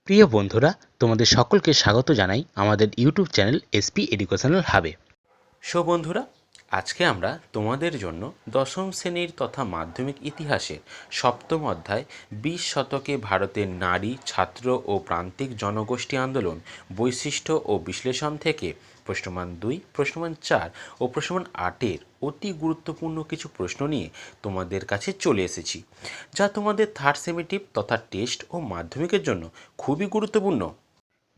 প্রিয় বন্ধুরা, তোমাদের সকলকে স্বাগত জানাই আমাদের ইউটিউব চ্যানেল এসপি এডুকেশনাল হাবে। বন্ধুরা, আজকে আমরা তোমাদের জন্য দশম শ্রেণীর তথা মাধ্যমিক ইতিহাসের সপ্তম অধ্যায় 20 শতকে ভারতের নারী, ছাত্র ও প্রান্তিক জনগোষ্ঠী আন্দোলন, বৈশিষ্ট্য ও বিশ্লেষণ থেকে প্রশ্নমান 2, প্রশ্নমান 4 ও প্রশ্নমান 8-এর অতি গুরুত্বপূর্ণ কিছু প্রশ্ন নিয়ে তোমাদের কাছে চলে এসেছি, যা তোমাদের থার্ড সেমেটিভ তথা টেস্ট ও মাধ্যমিকের জন্য খুবই গুরুত্বপূর্ণ।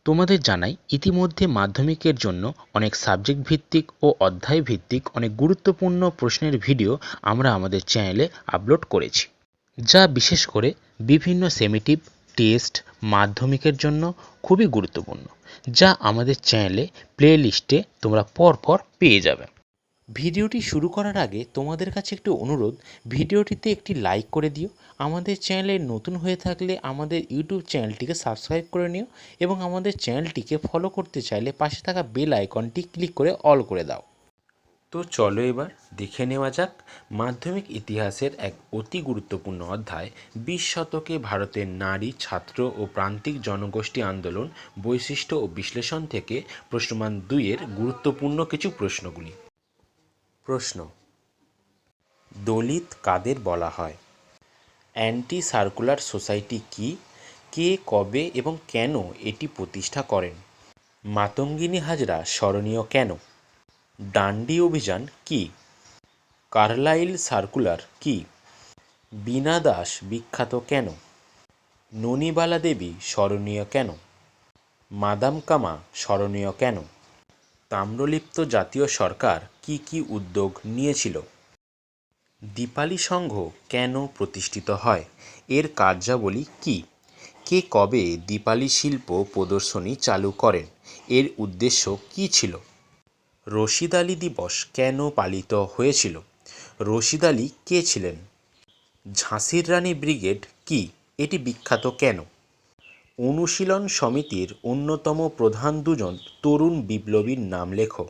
তোমাদের জানাই, ইতিমধ্যে মাধ্যমিকের জন্য অনেক সাবজেক্ট ভিত্তিক ও অধ্যায় ভিত্তিক অনেক গুরুত্বপূর্ণ প্রশ্নের ভিডিও আমরা আমাদের চ্যানেলে আপলোড করেছি, যা বিশেষ করে বিভিন্ন সেমেটিভ, টেস্ট, মাধ্যমিকের জন্য খুবই গুরুত্বপূর্ণ, যা আমাদের চ্যানেলে প্লে লিস্টে তোমরা পরপর পেয়ে যাবে। ভিডিওটি শুরু করার আগে তোমাদের কাছে একটু অনুরোধ, ভিডিওটিতে একটি লাইক করে দিও। আমাদের চ্যানেলে নতুন হয়ে থাকলে আমাদের ইউটিউব চ্যানেলটিকে সাবস্ক্রাইব করে নিও এবং আমাদের চ্যানেলটিকে ফলো করতে চাইলে পাশে থাকা বেল আইকনটি ক্লিক করে অল করে দাও। তো চলো এবার দেখে নেওয়া যাক মাধ্যমিক ইতিহাসের এক অতি গুরুত্বপূর্ণ অধ্যায় 20 শতকে ভারতের নারী, ছাত্র ও প্রান্তিক জনগোষ্ঠী আন্দোলন, বৈশিষ্ট্য ও বিশ্লেষণ থেকে প্রশ্নমান 2-এর গুরুত্বপূর্ণ কিছু প্রশ্নগুলি। প্রশ্ন: দলিত কাদের বলা হয়? অ্যান্টি সার্কুলার সোসাইটি কি? কে, কবে এবং কেন এটি প্রতিষ্ঠা করেন? মাতঙ্গিনী হাজরা স্মরণীয় কেন? ডান্ডি অভিযান কি? কার্লাইল সার্কুলার কি? বীণা দাস বিখ্যাত কেন? ননিবালা দেবী স্মরণীয় কেন? মাদাম কামা স্মরণীয় কেন? তাম্রলিপ্ত জাতীয় সরকার কি কি উদ্যোগ নিয়েছিল? দীপালি সংঘ কেন প্রতিষ্ঠিত হয়? এর কার্যাবলী কি? কে কবে দীপালি শিল্প প্রদর্শনী চালু করেন? এর উদ্দেশ্য কী ছিল? রশিদ আলী দিবস কেন পালিত হয়েছিল? রশিদ আলী কে ছিলেন? ঝাঁসির রানী ব্রিগেড কি? এটি বিখ্যাত কেন? অনুশীলন সমিতির অন্যতম প্রধান দুজন তরুণ বিপ্লবীর নাম লেখো।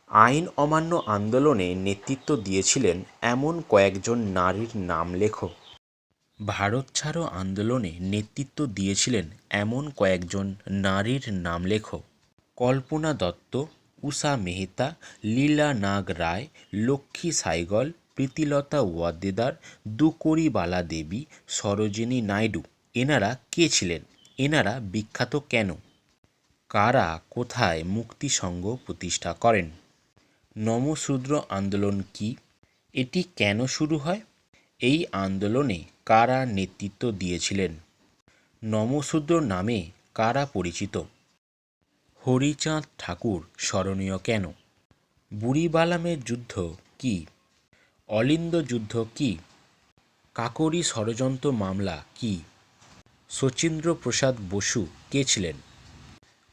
আইন অমান্য আন্দোলনে নেতৃত্ব দিয়েছিলেন এমন কয়েকজন নারীর নাম লেখো। ভারত ছাড়ো আন্দোলনে নেতৃত্ব দিয়েছিলেন এমন কয়েকজন নারীর নাম লেখো। কল্পনা দত্ত, উষা মেহতা, লীলা নাগ রায়, লক্ষ্মী সাইগল, প্রীতিলতা ওয়াদ্দেদার, দুকড়িবালা দেবী, সরোজিনী নাইডু এনারা কে ছিলেন? এনারা বিখ্যাত কেন? কারা কোথায় মুক্তি সংঘ প্রতিষ্ঠা করেন? নমশূদ্র আন্দোলন কি? এটি কেন শুরু হয়? এই আন্দোলনে কারা নেতৃত্ব দিয়েছিলেন? নমশূদ্র নামে কারা পরিচিত? হরিচাঁদ ঠাকুর স্মরণীয় কেন? বুড়িবালামের যুদ্ধ কি? অলিন্দ যুদ্ধ কি? কাকরি ষড়যন্ত্র মামলা কি? শচীন্দ্র প্রসাদ বসু কে ছিলেন?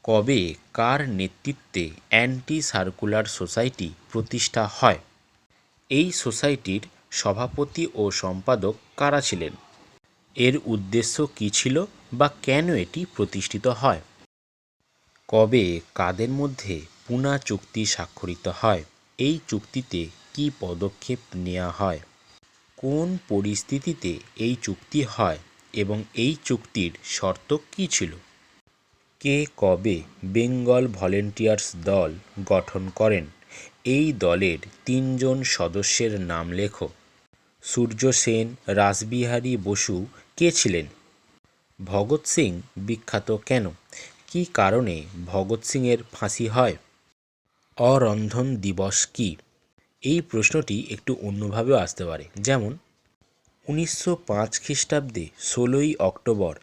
কবে কার নেতৃত্বে অ্যান্টি সার্কুলার সোসাইটি প্রতিষ্ঠা হয়? এই সোসাইটির সভাপতি ও সম্পাদক কারা ছিলেন? এর উদ্দেশ্য কী ছিল বা কেন এটি প্রতিষ্ঠিত হয়? কবে কাদের মধ্যে পুনা চুক্তি স্বাক্ষরিত হয়? এই চুক্তিতে কী পদক্ষেপ নেওয়া হয়? কোন পরিস্থিতিতে এই চুক্তি হয় এবং এই চুক্তির শর্ত কী ছিল? কে কবে বেঙ্গল ভলেন্টিয়ার্স দল গঠন করেন? এই দলের 3 জন সদস্যের নাম লেখো। সূর্য সেন, রাসবিহারী বসু কে ছিলেন? ভগৎ সিং বিখ্যাত কেন? কী কারণে ভগৎ সিংয়ের ফাঁসি হয়? অরন্ধন দিবস কি? এই প্রশ্নটি একটু অন্যভাবেও আসতে পারে, যেমন 1905 খ্রিস্টাব্দে 16ই অক্টোবর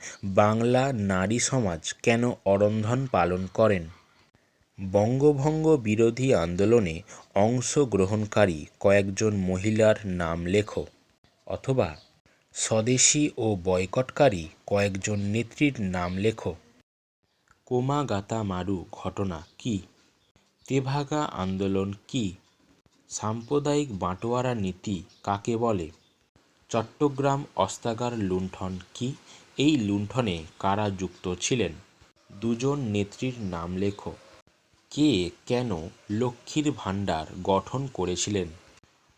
বাংলা নারী সমাজ কেন অরন্ধন পালন করেন? বঙ্গভঙ্গ বিরোধী আন্দোলনে অংশগ্রহণকারী কয়েকজন মহিলার নাম লেখো। অথবা স্বদেশী ও বয়কটকারী কয়েকজন নেত্রীর নাম লেখো। কোমাগাতা মারু ঘটনা কি? তেভাগা আন্দোলন কি? সাম্প্রদায়িক বাঁটোয়ারা নীতি কাকে বলে? চট্টগ্রাম অস্ত্রাগার লুণ্ঠন কি? এই লুণ্ঠনে কারা যুক্ত ছিলেন? 2 জন নেত্রীর নাম লেখো। কে কেন লক্ষ্মীর ভাণ্ডার গঠন করেছিলেন?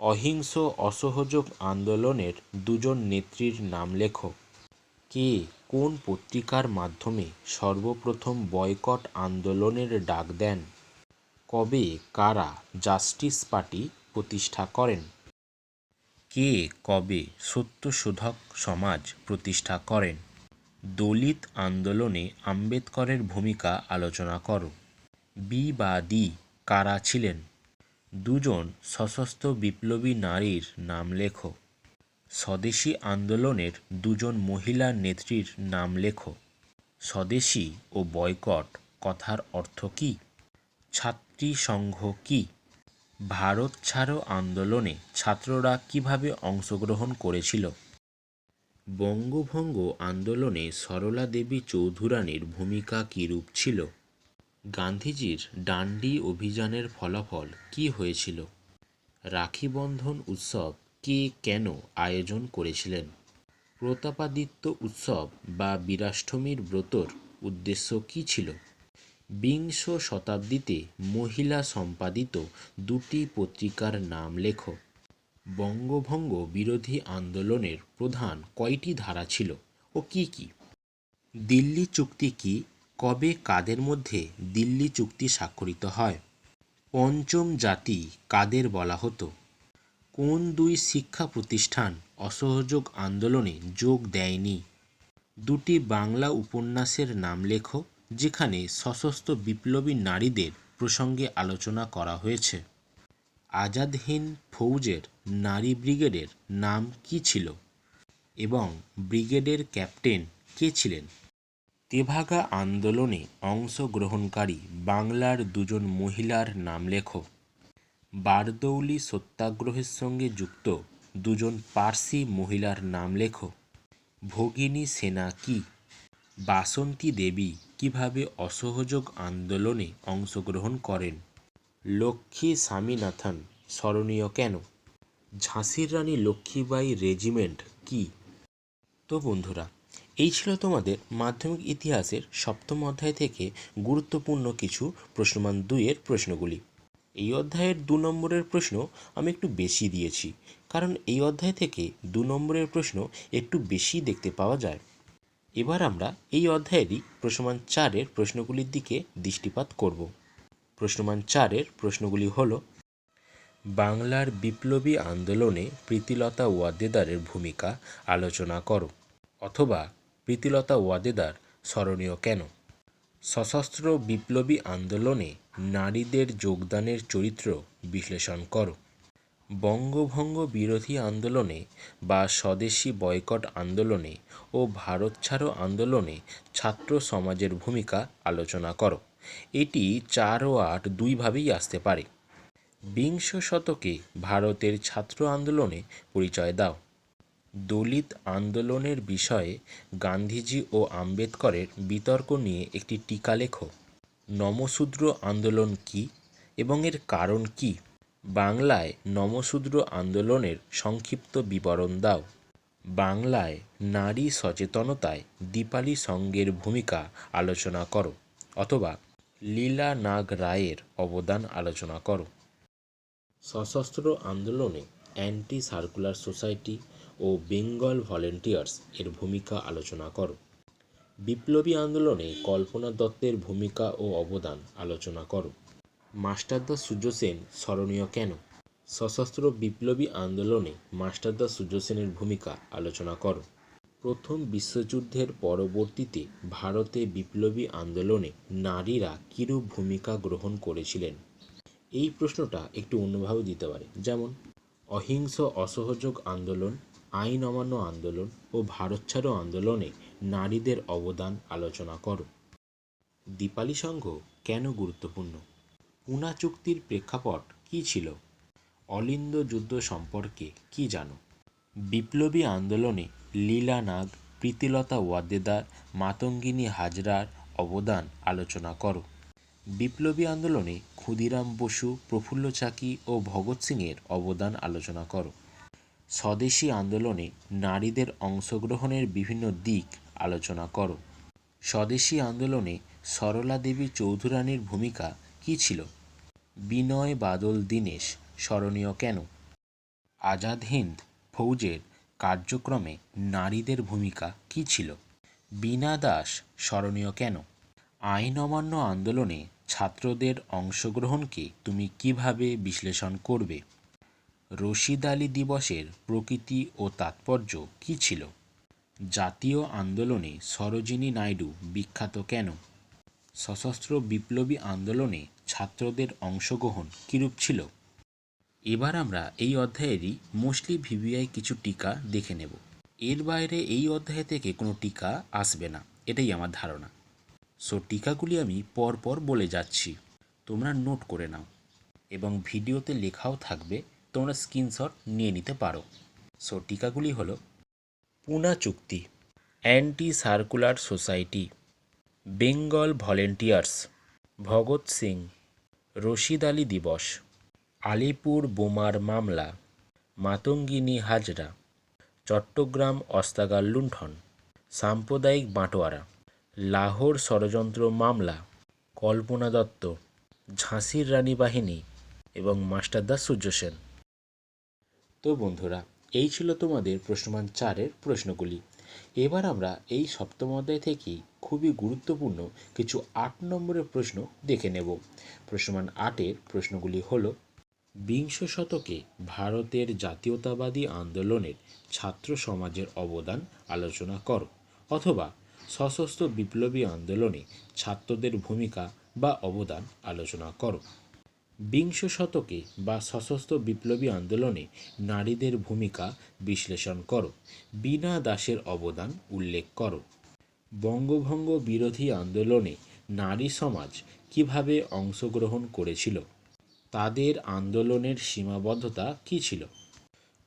অহিংস অসহযোগ আন্দোলনের 2 জন নেত্রীর নাম লেখো। কে কোন পত্রিকার মাধ্যমে সর্বপ্রথম বয়কট আন্দোলনের ডাক দেন? কবে কারা জাস্টিস পার্টি প্রতিষ্ঠা করেন? কে কবে সত্যশোধক সমাজ প্রতিষ্ঠা করেন? দলিত আন্দোলনে আম্বেদকরের ভূমিকা আলোচনা করো। বি বা দি কারা ছিলেন? দুজন সশস্ত্র বিপ্লবী নারীর নাম লেখো। স্বদেশী আন্দোলনের দুজন মহিলা নেত্রীর নাম লেখো। স্বদেশী ও বয়কট কথার অর্থ কী? ছাত্রী সংঘ কী? ভারত ছাড়ো আন্দোলনে ছাত্ররা কিভাবে অংশগ্রহণ করেছিল? বঙ্গভঙ্গ আন্দোলনে সরলা দেবী চৌধুরানীর ভূমিকা কীরূপ ছিল? গান্ধীজির ডান্ডি অভিযানের ফলাফল কী হয়েছিল? রাখি বন্ধন উৎসব কে কেন আয়োজন করেছিলেন? প্রতাপাদিত্য উৎসব বা বীরাষ্টমীর ব্রতর উদ্দেশ্য কী ছিল? বিংশ শতাব্দীতে মহিলা সম্পাদিত দুটি পত্রিকার নাম লেখো। বঙ্গভঙ্গ বিরোধী আন্দোলনের প্রধান কয়টি ধারা ছিল ও কী কী? দিল্লি চুক্তি কি? কবে কাদের মধ্যে দিল্লি চুক্তি স্বাক্ষরিত হয়? পঞ্চম জাতি কাদের বলা হতো? কোন দুই শিক্ষা প্রতিষ্ঠান অসহযোগ আন্দোলনে যোগ দেয়নি? দুটি বাংলা উপন্যাসের নাম লেখো যেখানে সশস্ত্র বিপ্লবী নারীদের প্রসঙ্গে আলোচনা করা হয়েছে। আজাদ হিন্দ ফৌজের নারী ব্রিগেডের নাম কী ছিল এবং ব্রিগেডের ক্যাপ্টেন কে ছিলেন? তেভাগা আন্দোলনে অংশগ্রহণকারী বাংলার দুজন মহিলার নাম লেখো। বারদৌলি সত্যাগ্রহের সঙ্গে যুক্ত দুজন পার্সি মহিলার নাম লেখো। ভগিনী সেনা কি? বাসন্তী দেবী কিভাবে অসহযোগ আন্দোলনে অংশগ্রহণ করেন? লক্ষ্মী স্বামীনাথন স্মরণীয় কেন? ঝাঁসির রানী লক্ষ্মীবাই রেজিমেন্ট কি? তো বন্ধুরা, এই ছিল তোমাদের মাধ্যমিক ইতিহাসের সপ্তম অধ্যায় থেকে গুরুত্বপূর্ণ কিছু প্রশ্নমান 2-এর প্রশ্নগুলি। এই অধ্যায়ের 2 নম্বরের প্রশ্ন আমি একটু বেশি দিয়েছি, কারণ এই অধ্যায় থেকে 2 নম্বরের প্রশ্ন একটু বেশি দেখতে পাওয়া যায়। এবার আমরা এই অধ্যায়েরই প্রশ্নমান 4-এর প্রশ্নগুলির দিকে দৃষ্টিপাত করব। প্রশ্নমান 4-এর প্রশ্নগুলি হল: বাংলার বিপ্লবী আন্দোলনে প্রীতিলতা ওয়াদ্দেদারের ভূমিকা আলোচনা করো, অথবা প্রীতিলতা ওয়াদ্দেদার স্মরণীয় কেন? সশস্ত্র বিপ্লবী আন্দোলনে নারীদের যোগদানের চরিত্র বিশ্লেষণ করো। বঙ্গভঙ্গ বিরোধী আন্দোলনে বা স্বদেশী বয়কট আন্দোলনে ও ভারত ছাড়ো আন্দোলনে ছাত্র সমাজের ভূমিকা আলোচনা করো। এটি 4 ও 8 দুইভাবেই আসতে পারে। বিংশ শতকে ভারতের ছাত্র আন্দোলনে পরিচয় দাও। দলিত আন্দোলনের বিষয়ে গান্ধীজি ও আম্বেদকরের বিতর্ক নিয়ে একটি টীকা লেখো। নমশূদ্র আন্দোলন কি এবং এর কারণ কি? বাংলায় নমশূদ্র আন্দোলনের সংক্ষিপ্ত বিবরণ দাও। বাংলায় নারী সচেতনতায় দীপালি সঙ্গের ভূমিকা আলোচনা করো, অথবা লীলা নাগ রায়ের অবদান আলোচনা করো। সশস্ত্র আন্দোলনে অ্যান্টি সার্কুলার সোসাইটি ও বেঙ্গল ভলেন্টিয়ার্স এর ভূমিকা আলোচনা করো। বিপ্লবী আন্দোলনে কল্পনা দত্তের ভূমিকা ও অবদান আলোচনা করো। মাস্টারদা সূর্য সেন স্মরণীয় কেন? সশস্ত্র বিপ্লবী আন্দোলনে মাস্টারদা সূর্য সেনের ভূমিকা আলোচনা করো। প্রথম বিশ্বযুদ্ধের পরবর্তীতে ভারতে বিপ্লবী আন্দোলনে নারীরা কিরূপ ভূমিকা গ্রহণ করেছিলেন? এই প্রশ্নটা একটু অন্যভাবে দিতে পারে, যেমন অহিংস অসহযোগ আন্দোলন, আইন অমান্য আন্দোলন ও ভারত ছাড়ো আন্দোলনে নারীদের অবদান আলোচনা করো। দীপালি সংঘ কেন গুরুত্বপূর্ণ? পুনা চুক্তির প্রেক্ষাপট কী ছিল? অলিন্দ যুদ্ধ সম্পর্কে কি জানো? বিপ্লবী আন্দোলনে লীলা নাগ, প্রীতিলতা ওয়াদ্দেদার, মাতঙ্গিনী হাজরার অবদান আলোচনা করো। বিপ্লবী আন্দোলনে ক্ষুদিরাম বসু, প্রফুল্ল চাকি ও ভগৎ সিংয়ের অবদান আলোচনা করো। স্বদেশী আন্দোলনে নারীদের অংশগ্রহণের বিভিন্ন দিক আলোচনা করো। স্বদেশী আন্দোলনে সরলা দেবী চৌধুরানীর ভূমিকা কী ছিল? বিনয় বাদল দীনেশ স্মরণীয় কেন? আজাদ হিন্দ ফৌজের কার্যক্রমে নারীদের ভূমিকা কী ছিল? বীণা দাস স্মরণীয় কেন? আইন অমান্য আন্দোলনে ছাত্রদের অংশগ্রহণকে তুমি কিভাবে বিশ্লেষণ করবে? রশিদ আলী দিবসের প্রকৃতি ও তাৎপর্য কী ছিল? জাতীয় আন্দোলনে সরোজিনী নাইডু বিখ্যাত কেন? সশস্ত্র বিপ্লবী আন্দোলনে ছাত্রদের অংশগ্রহণ কীরূপ ছিল? এবার আমরা এই অধ্যায়েরই মোস্টলি ভিভিআই কিছু টিকা দেখে নেব। এর বাইরে এই অধ্যায় থেকে কোনো টিকা আসবে না, এটাই আমার ধারণা। সো টিকাগুলি আমি পরপর বলে যাচ্ছি, তোমরা নোট করে নাও এবং ভিডিওতে লেখাও থাকবে, তোমরা স্ক্রিনশট নিয়ে নিতে পারো। সো টিকাগুলি হলো পুনা চুক্তি, anti circular society, Bengal volunteers, Bhagat Singh, Rashid Ali দিবস, আলিপুর বোমার মামলা, মাতঙ্গিনী হাজরা, চট্টগ্রাম অস্ত্রাগার লুণ্ঠন, সাম্প্রদায়িক বাঁটোয়ারা, লাহোর ষড়যন্ত্র মামলা, কল্পনা দত্ত, ঝাঁসির রানী বাহিনী এবং মাস্টারদা সূর্য সেন। তো বন্ধুরা, এই ছিল তোমাদের প্রশ্নমান 4-এর প্রশ্নগুলি। এবার আমরা এই সপ্তম অধ্যায় থেকেই খুবই গুরুত্বপূর্ণ কিছু 8 নম্বরের প্রশ্ন দেখে নেব। প্রশ্নমান 8-এর প্রশ্নগুলি হলো, বিংশ শতকে ভারতের জাতীয়তাবাদী আন্দোলনের ছাত্র সমাজের অবদান আলোচনা করো, অথবা সশস্ত্র বিপ্লবী আন্দোলনে ছাত্রদের ভূমিকা বা অবদান আলোচনা করো। বিংশ শতকে বা সশস্ত্র বিপ্লবী আন্দোলনে নারীদের ভূমিকা বিশ্লেষণ করো। বীণা দাসের অবদান উল্লেখ করো। বঙ্গভঙ্গ বিরোধী আন্দোলনে নারী সমাজ কিভাবে অংশগ্রহণ করেছিল? তাদের আন্দোলনের সীমাবদ্ধতা কী ছিল?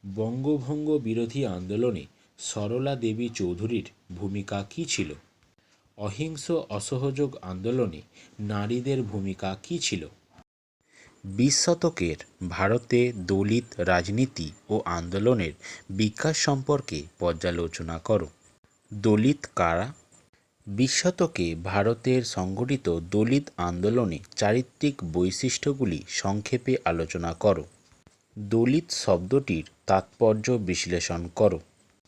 বঙ্গভঙ্গ বিরোধী আন্দোলনে সরলা দেবী চৌধুরীর ভূমিকা কী ছিল? অহিংস অসহযোগ আন্দোলনে নারীদের ভূমিকা কী ছিল? 20 শতকের ভারতে দলিত রাজনীতি ও আন্দোলনের বিকাশ সম্পর্কে পর্যালোচনা করো। দলিত কারা? 20 শতকে ভারতের সংগঠিত দলিত আন্দোলনে চারিত্রিক বৈশিষ্ট্যগুলি সংক্ষেপে আলোচনা করো। দলিত শব্দটির তাৎপর্য বিশ্লেষণ করো।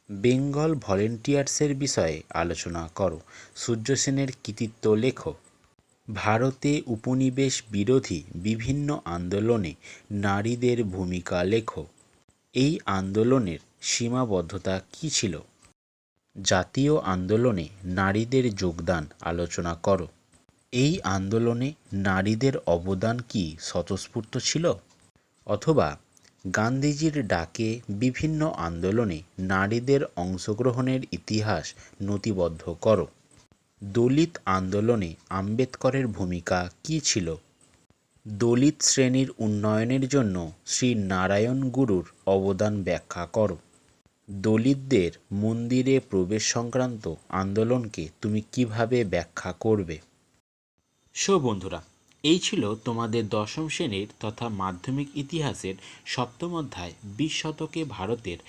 বেঙ্গল ভলেন্টিয়ার্সের বিষয়ে আলোচনা করো। সূর্য সেনের কৃতিত্ব লেখো। ভারতে উপনিবেশ বিরোধী বিভিন্ন আন্দোলনে নারীদের ভূমিকা লেখো। এই আন্দোলনের সীমাবদ্ধতা কী ছিল? জাতীয় আন্দোলনে নারীদের যোগদান আলোচনা করো। এই আন্দোলনে নারীদের অবদান কি স্বতঃস্ফূর্ত ছিল, অথবা গান্ধীজির ডাকে বিভিন্ন আন্দোলনে নারীদের অংশগ্রহণের ইতিহাস নথিবদ্ধ করো। দলিত আন্দোলনে আম্বেদকরের ভূমিকা কী ছিল? দলিত শ্রেণীর উন্নয়নের জন্য শ্রী নারায়ণ গুরুর অবদান ব্যাখ্যা করো। দলিতদের মন্দিরে প্রবেশ সংক্রান্ত আন্দোলনকে তুমি কিভাবে ব্যাখ্যা করবে? সো বন্ধুরা, এই ছিল তোমাদের দশম শ্রেণীর তথা মাধ্যমিক ইতিহাসের সপ্তম অধ্যায় 20 শতকে ভারতের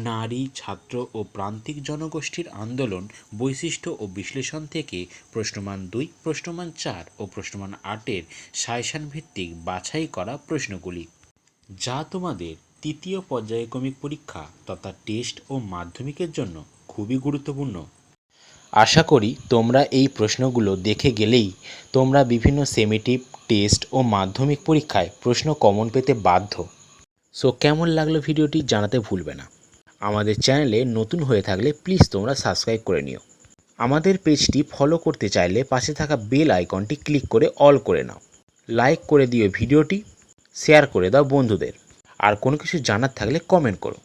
নারী, ছাত্র ও প্রান্তিক জনগোষ্ঠীর আন্দোলন, বৈশিষ্ট্য ও বিশ্লেষণ থেকে প্রশ্নমান 2, প্রশ্নমান 4 ও প্রশ্নমান 8-এর সাজেশন ভিত্তিক বাছাই করা প্রশ্নগুলি, যা তোমাদের তৃতীয় পর্যায়ক্রমিক পরীক্ষা তথা টেস্ট ও মাধ্যমিকের জন্য খুবই গুরুত্বপূর্ণ। আশা করি তোমরা এই প্রশ্নগুলো দেখে গেলেই তোমরা বিভিন্ন সেমেটিভ, টেস্ট ও মাধ্যমিক পরীক্ষায় প্রশ্ন কমন পেতে বাধ্য। সো কেমন লাগলো ভিডিওটি জানাতে ভুলবে না। আমাদের চ্যানেলে নতুন হয়ে থাকলে প্লিজ তোমরা সাবস্ক্রাইব করে নিও। আমাদের পেজটি ফলো করতে চাইলে পাশে থাকা বেল আইকনটি ক্লিক করে অল করে নাও। লাইক করে দিও ভিডিওটি, শেয়ার করে দাও বন্ধুদের। আর কোনো কিছু জানার থাকলে কমেন্ট করো।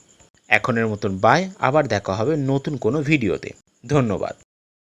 এখনের মতন বাই, আবার দেখা হবে নতুন কোনো ভিডিওতে। ধন্যবাদ।